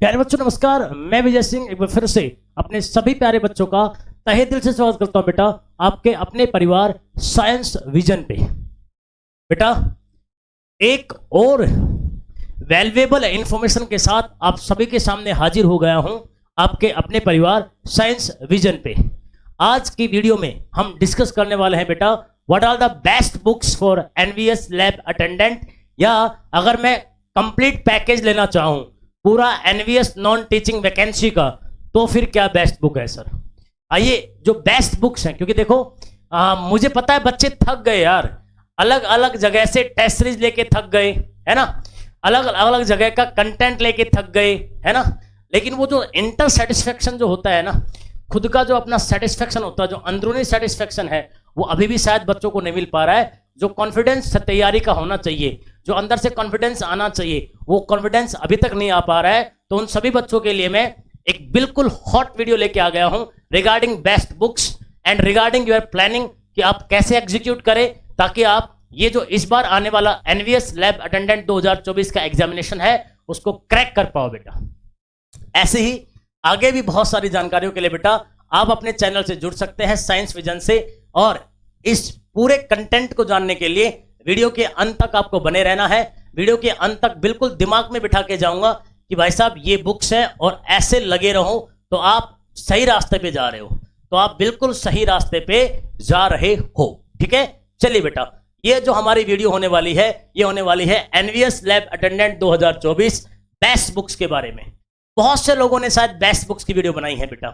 प्यारे बच्चों नमस्कार, मैं विजय सिंह एक बार फिर से अपने सभी प्यारे बच्चों का तहे दिल से स्वागत करता हूं बेटा आपके अपने परिवार साइंस विजन पे। बेटा एक और वैल्यूएबल इंफॉर्मेशन के साथ आप सभी के सामने हाजिर हो गया हूं आपके अपने परिवार साइंस विजन पे। आज की वीडियो में हम डिस्कस करने वाले हैं बेटा what are the best books for N V S lab attendant, या अगर मैं कंप्लीट पैकेज लेना चाहूं पूरा एनवीएस नॉन टीचिंग वैकेंसी का, तो फिर क्या बेस्ट बुक है सर। आइए जो बेस्ट बुक्स हैं, क्योंकि देखो मुझे पता है बच्चे थक गए यार, अलग अलग जगह से टेस्ट सीरीज लेके थक गए है ना, अलग अलग जगह का कंटेंट लेके थक गए है ना, लेकिन वो जो इंटर सेटिस्फेक्शन जो होता है ना, खुद का जो अपना सेटिस्फेक्शन होता है, जो अंदरूनी सेटिस्फेक्शन है, वो अभी भी शायद बच्चों को नहीं मिल पा रहा है। जो कॉन्फिडेंस तैयारी का होना चाहिए, जो अंदर से कॉन्फिडेंस आना चाहिए, वो कॉन्फिडेंस अभी तक नहीं आ पा रहा है। तो उन सभी बच्चों के लिए मैं एक बिल्कुल हॉट वीडियो लेके आ गया हूं regarding best books and regarding your planning कि आप कैसे एग्जीक्यूट करें ताकि आप ये जो इस बार आने वाला एनवीएस लैब अटेंडेंट 2024 का एग्जामिनेशन है उसको क्रैक कर पाओ बेटा। ऐसे ही आगे भी बहुत सारी जानकारियों के लिए बेटा आप अपने चैनल से जुड़ सकते हैं साइंस विजन से, और इस पूरे कंटेंट को जानने के लिए वीडियो के अंत तक आपको बने रहना है। वीडियो के अंत तक बिल्कुल दिमाग में बिठा के जाऊंगा कि भाई साहब ये बुक्स हैं और ऐसे लगे रहो तो आप सही रास्ते पे जा रहे हो, तो आप बिल्कुल सही रास्ते पे जा रहे हो। ठीक है, चलिए बेटा ये जो हमारी वीडियो होने वाली है, ये होने वाली है N V S lab attendant 2024 best books के बारे में। बहुत से लोगों ने शायद बेस्ट बुक्स की वीडियो बनाई है बेटा,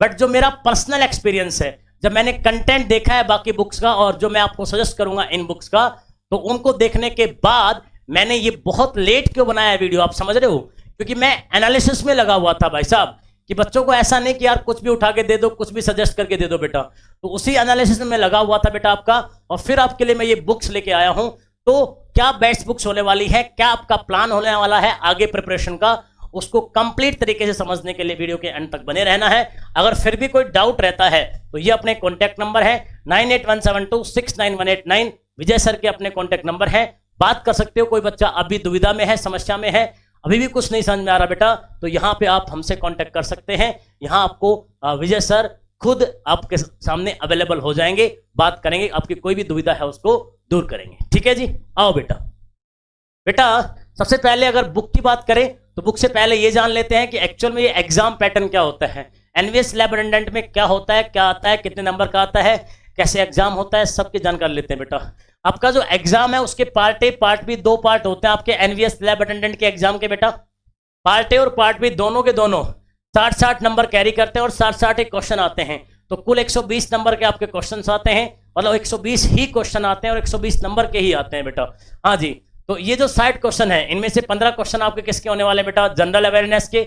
बट जो मेरा पर्सनल एक्सपीरियंस है, जब मैंने कंटेंट देखा है बाकी बुक्स का और जो मैं आपको सजेस्ट करूंगा इन बुक्स का, तो उनको देखने के बाद मैंने ये बहुत लेट क्यों बनाया है वीडियो, आप समझ रहे हो, क्योंकि मैं एनालिसिस में लगा हुआ था भाई साहब कि बच्चों को ऐसा नहीं कि यार कुछ भी उठा के दे दो, कुछ भी सजेस्ट करके दे दो बेटा। तो उसी एनालिसिस में लगा हुआ था बेटा आपका, और फिर आपके लिए मैं ये बुक्स लेके आया हूं। तो क्या बेस्ट बुक्स होने वाली है, क्या आपका प्लान होने वाला है आगे प्रिपरेशन का, उसको कंप्लीट तरीके से समझने के लिए वीडियो के अंत तक बने रहना है। अगर फिर भी कोई डाउट रहता है तो ये अपने कॉन्टैक्ट नंबर है 9817269189, विजय सर के अपने कॉन्टैक्ट नंबर है, बात कर सकते हो। कोई बच्चा अभी दुविधा में है, समस्या में है, अभी भी कुछ नहीं समझ में आ रहा बेटा, तो यहाँ पे आप हमसे कांटेक्ट कर सकते हैं। यहाँ आपको विजय सर खुद आपके सामने अवेलेबल हो जाएंगे, बात करेंगे, आपकी कोई भी दुविधा है उसको दूर करेंगे। ठीक है जी, आओ बेटा। बेटा सबसे पहले अगर बुक की बात करें तो बुक से पहले ये जान लेते हैं कि एक्चुअल में ये एग्जाम पैटर्न क्या होता है, एनवीएस लैब अटेंडेंट में क्या होता है, क्या आता है, कितने नंबर का आता है, कैसे एग्जाम होता है, सबकी जानकारी लेते हैं बेटा। आपका जो एग्जाम है उसके पार्ट ए पार्ट बी दो पार्ट होते हैं आपके एनवीएस लैब अटेंडेंट के एग्जाम के बेटा। पार्ट ए और पार्ट बी दोनों के दोनों 60-60 नंबर कैरी करते हैं और 60-60 एक क्वेश्चन आते हैं, तो कुल 120 नंबर के आपके क्वेश्चन आते हैं, मतलब 120 ही क्वेश्चन आते हैं और 120 नंबर के ही आते हैं बेटा। हाँ जी, तो ये जो 60 क्वेश्चन है इनमें से 15 क्वेश्चन आपके किसके होने वाले बेटा, जनरल अवेयरनेस के,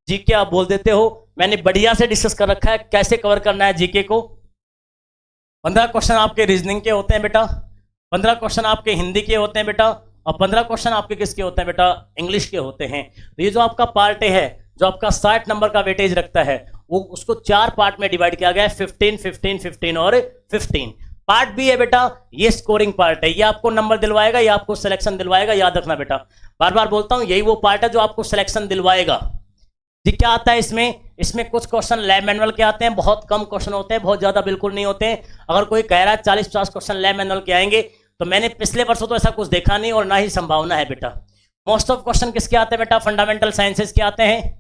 जीके आप बोल देते हो, मैंने बढ़िया से डिस्कस कर रखा है कैसे कवर करना है जीके को। 15 क्वेश्चन आपके रीजनिंग के होते हैं बेटा, 15 क्वेश्चन आपके हिंदी के होते हैं बेटा, और 15 क्वेश्चन आपके किसके होते हैं बेटा, इंग्लिश के होते हैं। तो ये जो आपका पार्ट ए है, जो आपका 60 नंबर का वेटेज रखता है, वो उसको 4 पार्ट में डिवाइड किया गया है, 15, 15, 15 और 15। पार्ट बी है बेटा, ये स्कोरिंग पार्ट है, ये आपको नंबर दिलवाएगा, ये आपको सिलेक्शन दिलवाएगा, याद रखना बेटा, बार बार बोलता हूं यही वो पार्ट है जो आपको सिलेक्शन दिलवाएगा जी। क्या आता है इसमें कुछ क्वेश्चन लैब मैनुअल के आते हैं, बहुत कम क्वेश्चन होते हैं, बहुत ज्यादा बिल्कुल नहीं होते हैं। अगर कोई कह रहा है 40-50 क्वेश्चन लैब मैनुअल के आएंगे, तो मैंने पिछले वर्षों तो ऐसा कुछ देखा नहीं और ना ही संभावना है बेटा। मोस्ट ऑफ क्वेश्चन किसके आते हैं बेटा, फंडामेंटल साइंसेज के आते हैं।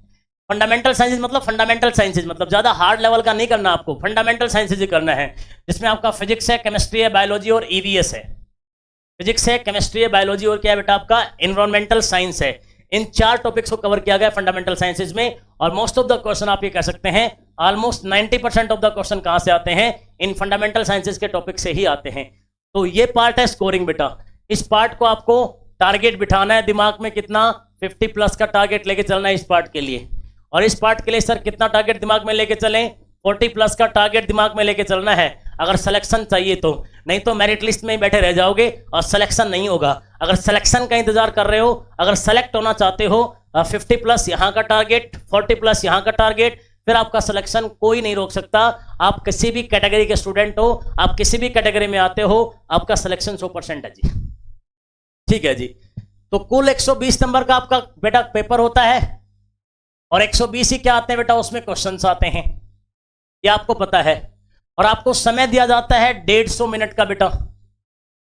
फंडामेंटल साइंसेज मतलब ज्यादा हार्ड लेवल का नहीं करना आपको, फंडामेंटल साइंसेज ही करना है, जिसमें आपका फिजिक्स है, केमिस्ट्री है, बायोलॉजी और ईवीएस है। फिजिक्स है, केमिस्ट्री है, बायोलॉजी और क्या है बेटा आपका एनवायरमेंटल साइंस है। इन 4 टॉपिक्स को कवर किया गया फंडामेंटल साइंसेज में, और मोस्ट ऑफ द क्वेश्चन आप ये कह सकते हैं ऑलमोस्ट 90% ऑफ द क्वेश्चन कहां से आते हैं, इन फंडामेंटल साइंसेज के टॉपिक से ही आते हैं। तो ये पार्ट है स्कोरिंग बेटा। इस पार्ट को आपको टारगेट बिठाना है दिमाग में, कितना 50+ का टारगेट लेके चलना है इस पार्ट के लिए। और इस पार्ट के लिए सर कितना टारगेट दिमाग में लेके चलें, 40+ का टारगेट दिमाग में लेके चलना है अगर सिलेक्शन चाहिए तो, नहीं तो मेरिट लिस्ट में ही बैठे रह जाओगे और सिलेक्शन नहीं होगा। अगर सिलेक्शन का इंतजार कर रहे हो, अगर सेलेक्ट होना चाहते हो, 50+ यहाँ का टारगेट, 40+ यहाँ का टारगेट, फिर आपका सिलेक्शन कोई नहीं रोक सकता। आप किसी भी कैटेगरी के स्टूडेंट हो, आप किसी भी कैटेगरी में आते हो, आपका सिलेक्शन 100% है जी। ठीक है जी, तो कुल 120 नंबर का आपका बेटा पेपर होता है। और 120 ही क्या आते हैं बेटा, उसमें क्वेश्चंस आते हैं, ये आपको पता है। और आपको समय दिया जाता है 150 मिनट का बेटा।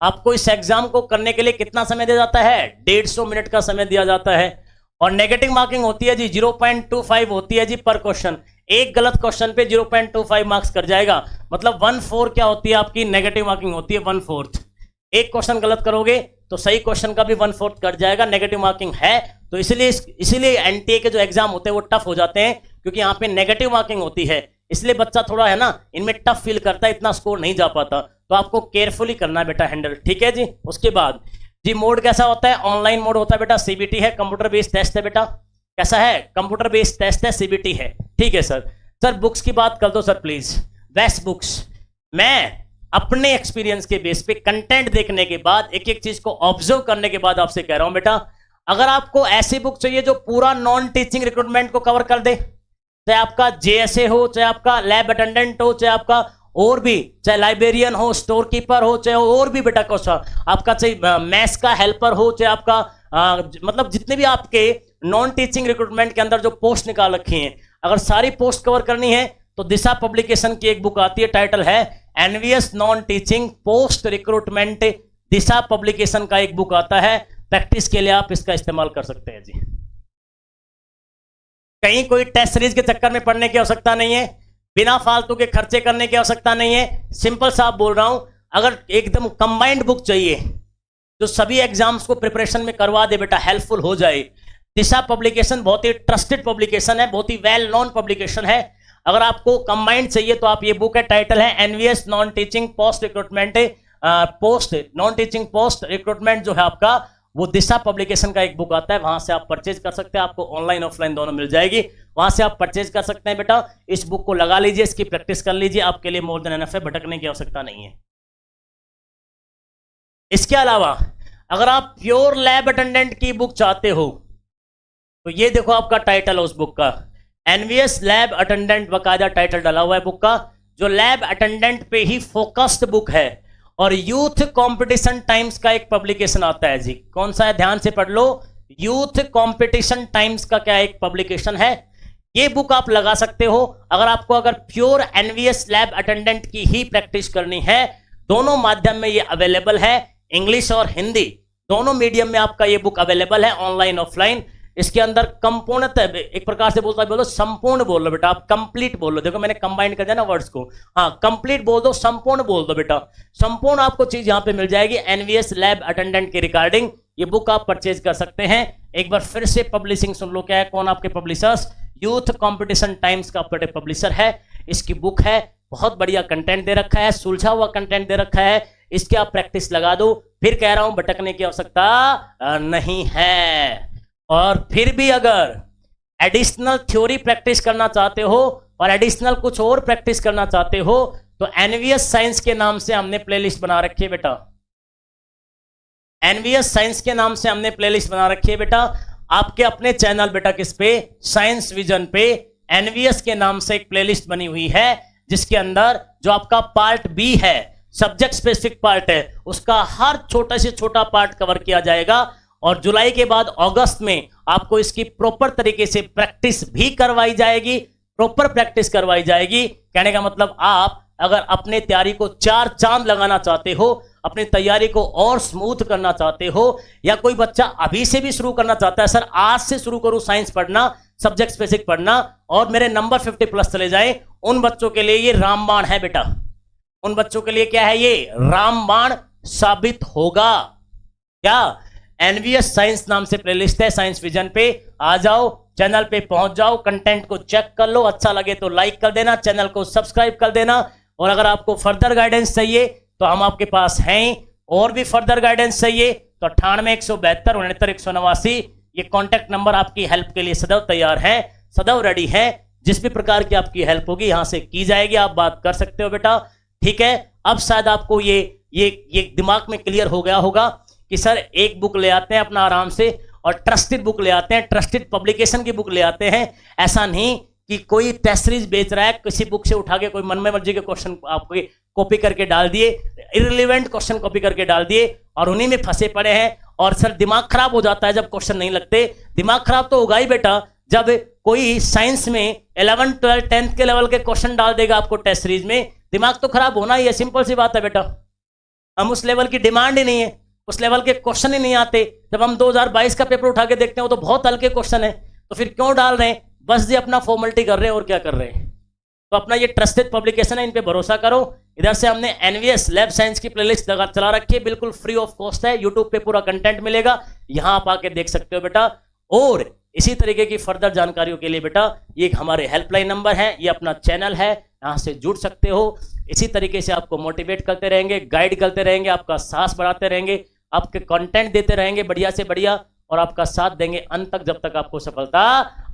आपको इस एग्जाम को करने के लिए कितना समय दिया जाता है, 150 मिनट का समय दिया जाता है। और नेगेटिव मार्किंग होती है जी 0.25 होती है जी पर क्वेश्चन। एक गलत क्वेश्चन पे 0.25 मार्क्स कर जाएगा, मतलब 1/4 क्या होती है आपकी नेगेटिव मार्किंग होती है, 1/4। एक क्वेश्चन गलत करोगे तो सही क्वेश्चन का भी 1/4 कट जाएगा, नेगेटिव मार्किंग है। तो इसीलिए एनटीए के जो एग्जाम होते हैं वो टफ हो जाते हैं, क्योंकि यहाँ पे नेगेटिव मार्किंग होती है, इसलिए बच्चा थोड़ा है ना इनमें टफ फील करता है, इतना स्कोर नहीं जा पाता। तो आपको केयरफुली करना है बेटा हैंडल, ठीक है जी। उसके बाद जी मोड कैसा होता है, ऑनलाइन मोड होता है बेटा, सीबीटी है, कंप्यूटर बेस्ड टेस्ट है बेटा। कैसा है, कंप्यूटर बेस्ड टेस्ट है, सीबीटी है, ठीक है सर। सर बुक्स की बात कर दो सर प्लीज, बेस्ट बुक्स। मैं अपने एक्सपीरियंस के बेस पे कंटेंट देखने के बाद, एक एक चीज को ऑब्जर्व करने के बाद आपसे कह रहा हूं बेटा, अगर आपको ऐसी बुक चाहिए जो पूरा नॉन टीचिंग रिक्रूटमेंट को कवर कर दे, चाहे आपका जेएसए हो, चाहे आपका लैब अटेंडेंट हो, चाहे आपका और भी, चाहे लाइब्रेरियन हो, स्टोर कीपर हो, चाहे और भी बेटा क्वेश्चन आपका, चाहे मैथ्स का हेल्पर हो, चाहे आपका मतलब जितने भी आपके नॉन टीचिंग रिक्रूटमेंट के अंदर जो पोस्ट निकाल रखी हैं, अगर सारी पोस्ट कवर करनी है तो दिशा पब्लिकेशन की एक बुक आती है, टाइटल है NVS non teaching post recruitment. Disha publication का एक बुक आता है, प्रैक्टिस के लिए आप इसका इस्तेमाल कर सकते हैं जी। कहीं कोई टेस्ट सीरीज के चक्कर में पढ़ने की आवश्यकता नहीं है, बिना फालतू के खर्चे करने की आवश्यकता नहीं है। सिंपल सा आप बोल रहा हूं, अगर एकदम कंबाइंड बुक चाहिए जो सभी एग्जाम्स को प्रिपरेशन में करवा दे बेटा, हेल्पफुल हो जाए, दिशा पब्लिकेशन बहुत ही ट्रस्टेड पब्लिकेशन है, बहुत ही वेल नोन पब्लिकेशन है। अगर आपको कंबाइंड चाहिए तो आप ये बुक है, टाइटल है NVS non teaching post recruitment, post non teaching post recruitment जो है आपका, वो दिशा पब्लिकेशन का एक बुक आता है, वहां से आप परचेज कर सकते हैं, आपको ऑनलाइन ऑफलाइन दोनों मिल जाएगी, वहां से आप परचेज कर सकते हैं बेटा। इस बुक को लगा लीजिए, इसकी प्रैक्टिस कर लीजिए, आपके लिए मोर देन एनफ है, भटकने की आवश्यकता नहीं है। इसके अलावा अगर आप प्योर लैब अटेंडेंट की बुक चाहते हो तो ये देखो आपका टाइटल है उस बुक का, एनवीएस लैब अटेंडेंट, बकायदा टाइटल डाला हुआ है बुक का, जो लैब अटेंडेंट पे ही फोकस्ड बुक है। और यूथ कंपटीशन टाइम्स का एक पब्लिकेशन आता है जी, कौन सा है, ध्यान से पढ़ लो, यूथ कंपटीशन टाइम्स का क्या एक पब्लिकेशन है, ये बुक आप लगा सकते हो। अगर प्योर एनवीएस लैब अटेंडेंट की ही प्रैक्टिस करनी है, दोनों माध्यम में ये अवेलेबल है, इंग्लिश और हिंदी दोनों मीडियम में आपका ये बुक अवेलेबल है, ऑनलाइन ऑफलाइन। इसके अंदर कंपूर्णतः, एक प्रकार से बोलो संपूर्ण बोल लो बेटा, आप कंप्लीट बोल लो, देखो मैंने कंबाइन कर दिया ना वर्ड्स को, हाँ कंप्लीट बोल दो, संपूर्ण बोल दो बेटा, संपूर्ण आपको चीज यहां पे मिल जाएगी एनवीएस लैब अटेंडेंट के रिगार्डिंग। ये बुक आप परचेज कर सकते हैं। एक बार फिर से पब्लिशिंग सुन लो, क्या है, कौन आपके पब्लिशर्स, यूथ कंपटीशन टाइम्स का पब्लिशर है, इसकी बुक है, बहुत बढ़िया कंटेंट दे रखा है, सुलझा हुआ कंटेंट दे रखा है, इसके आप प्रैक्टिस लगा दो। फिर कह रहा हूं भटकने की आवश्यकता नहीं है। और फिर भी अगर एडिशनल थ्योरी प्रैक्टिस करना चाहते हो और एडिशनल कुछ और प्रैक्टिस करना चाहते हो तो एनवीएस साइंस के नाम से हमने प्लेलिस्ट बना रखी है बेटा, एनवीएस साइंस के नाम से हमने प्लेलिस्ट बना रखी है बेटा, आपके अपने चैनल बेटा, किस पे, साइंस विजन पे, एनवीएस के नाम से एक प्लेलिस्ट बनी हुई है, जिसके अंदर जो आपका पार्ट बी है, सब्जेक्ट स्पेसिफिक पार्ट है, उसका हर छोटा से छोटा पार्ट कवर किया जाएगा। और जुलाई के बाद अगस्त में आपको इसकी प्रॉपर तरीके से प्रैक्टिस भी करवाई जाएगी, प्रॉपर प्रैक्टिस करवाई जाएगी। कहने का मतलब, आप अगर अपने तैयारी को 4 चांद लगाना चाहते हो, अपनी तैयारी को और स्मूथ करना चाहते हो, या कोई बच्चा अभी से भी शुरू करना चाहता है, सर आज से शुरू करूं साइंस पढ़ना, सब्जेक्ट स्पेसिफिक पढ़ना और मेरे नंबर 50+ चले जाए, उन बच्चों के लिए ये रामबाण है बेटा, उन बच्चों के लिए क्या है, ये रामबाण साबित होगा। क्या, एनवीएस साइंस नाम से प्लेलिस्ट है, साइंस विजन पे आ जाओ, चैनल पे पहुंच जाओ, कंटेंट को चेक कर लो, अच्छा लगे तो लाइक कर देना, चैनल को सब्सक्राइब कर देना। और अगर आपको फर्दर गाइडेंस चाहिए तो हम आपके पास हैं, और भी फर्दर गाइडेंस चाहिए तो 98-172-69-189 ये कॉन्टैक्ट नंबर आपकी हेल्प के लिए सदैव तैयार है, सदैव रेडी है। जिस भी प्रकार की आपकी हेल्प होगी यहां से की जाएगी, आप बात कर सकते हो बेटा, ठीक है। अब शायद आपको ये दिमाग में क्लियर हो गया होगा कि सर एक बुक ले आते हैं अपना आराम से, और ट्रस्टेड बुक ले आते हैं, ट्रस्टेड पब्लिकेशन की बुक ले आते हैं। ऐसा नहीं कि कोई टेस्ट सीरीज बेच रहा है, किसी बुक से उठा के कोई मन में मर्जी के क्वेश्चन आपको कॉपी करके डाल दिए, इररिलेवेंट क्वेश्चन कॉपी करके डाल दिए और उन्हीं में फंसे पड़े हैं। और सर दिमाग खराब हो जाता है जब क्वेश्चन नहीं लगते, दिमाग खराब तो होगा ही बेटा जब कोई साइंस में 11, 12, 10th के लेवल के क्वेश्चन डाल देगा आपको टेस्ट सीरीज में, दिमाग तो खराब होना ही है, सिंपल सी बात है बेटा। हम उस लेवल की डिमांड ही नहीं है, उस लेवल के क्वेश्चन ही नहीं आते। जब हम 2022 का पेपर उठा के देखते हैं वो तो बहुत हल्के क्वेश्चन है, तो फिर क्यों डाल रहे हैं? बस ये अपना फॉर्मेलिटी कर रहे हैं और क्या कर रहे हैं। तो अपना ये ट्रस्टेड पब्लिकेशन है, इन पे भरोसा करो। इधर से हमने एनवीएस लैब साइंस की प्लेलिस्ट चला रखी है, बिल्कुल फ्री ऑफ कॉस्ट है। यूट्यूब पे पूरा कंटेंट मिलेगा, यहां आप आके देख सकते हो बेटा। और इसी तरीके की फर्दर जानकारियों के लिए बेटा ये हमारे हेल्पलाइन नंबर है, ये अपना चैनल है, यहां से जुड़ सकते हो। इसी तरीके से आपको मोटिवेट करते रहेंगे, गाइड करते रहेंगे, आपका साहस बढ़ाते रहेंगे, आपके कंटेंट देते रहेंगे बढ़िया से बढ़िया, और आपका साथ देंगे अंत तक, जब तक आपको सफलता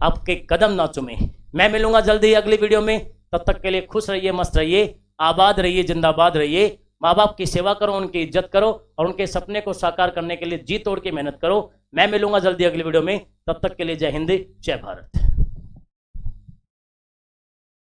आपके कदम ना चूमे। मैं मिलूंगा जल्दी अगली वीडियो में, तब तक के लिए खुश रहिए, मस्त रहिए, आबाद रहिए, जिंदाबाद रहिए। माँ बाप की सेवा करो, उनकी इज्जत करो, और उनके सपने को साकार करने के लिए जी तोड़ के मेहनत करो। मैं मिलूंगा जल्दी अगली वीडियो में, तब तक के लिए जय हिंद, जय भारत।